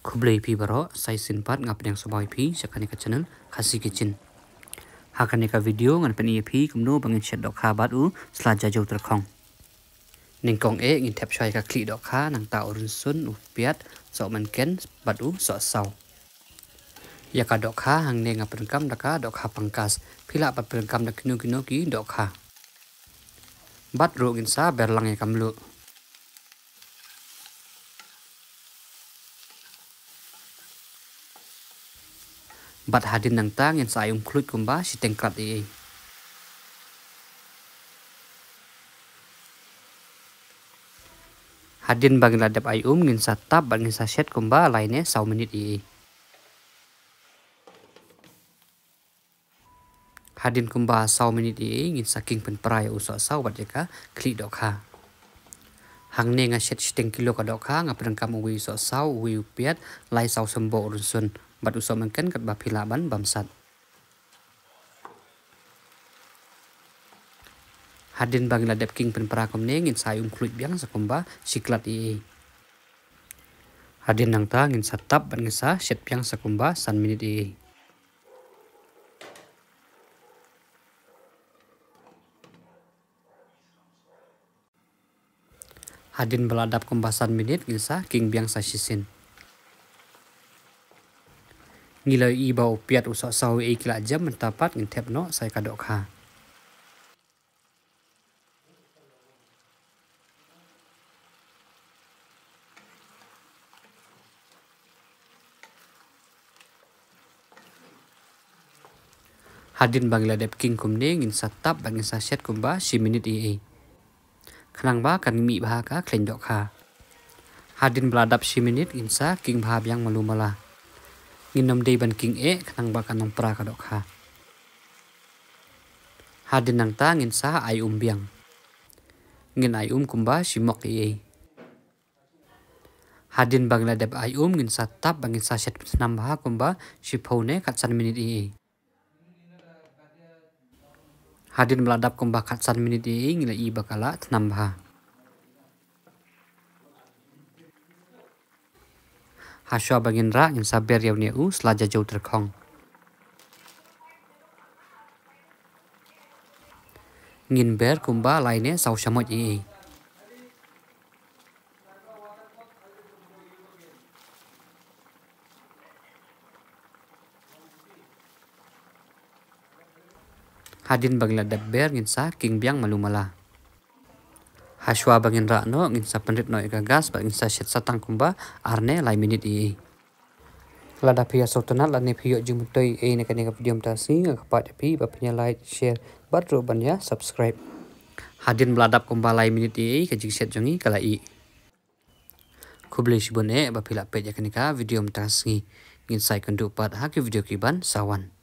Kublai pi baro sai sinpat ngap yang sobai pi sakani ka channel khasi kitchen. Hakani ka video ngan pani pi kumno bangin chat dok kha bat u slaja jau terkhong. Ningkong ngin tap shai ka kli dok kha nang ta urun sun u piat so man ken bat u so sau. Ya ka dok kha hang ne ngap perkam daka dok kha pangkas phila pat perkam dak kinu ki dok kha. Bat ro ngin sa berlang ya kamlu. Bat hadin nang tang yang sayung kulit kumba si tengkat i. Hadin bagi ladap ayum ngin satap bagi saset kumba lainnya 1 menit i. Hadin kumba 1 menit i ngin saking penperai usah sau bat jeka klik dok ha. Hang ne nga set 10 kilo ka dok ha nga perengkam uwi so sau uwi upiat lai sau sembo urun bat usah mungkin kat bapilaban bamsat. Hadin bagi ladap king penpera komne ngin sayung kulit biang sakumba siklat i. Hadin nang ta ngin satap ban ngisa set biang sakumba 1 menit i. Hadin beladap kumba 1 menit ngisa king biang sa sisin. Ngilai i bau piat usah sau i kila jam mentapat ngin tep no sai kadok ha. Hadin bagi ladap king kumne ngin satap bagi saset kumba 10 menit i. Kenang ba kan mi bah ka klen dok ha. Hadin beladap 10 menit ngin sa king bah biang malu mala. Ngin nom dei ban king kenang ba kan nong pra ka dok ha. Hadin nang ta ngin sa ai biang. Ngin ai kumba simok i. Hadin bagi ladap ai ngin satap bagi saset nambah kumba sipone kat 1 menit i. Hadin meladap kumba kat 1 menit i ngila i bakala nambah. Haswa bagin ra ngin saber yaw ne u slaja jau terkhong. Ngin ber kumba lainnya sau samot i. Hadin bagi ladap ber ngin sa king biang malu mala. Haswa bagin ra no ngin sa penrit no gas bagin sa set satang kumba arne lai menit i. Ladap ya sotonat la ne phiyo jumutoi ne kani ka video mtasi ngapat pi bapnya like share batro banya subscribe. Hadin beladap kumba lai menit i ka jikset jongi kala i. Kublai sibone bapila pe jakani ka video mtasi ngin sai kendu pat ha ki video kiban sawan.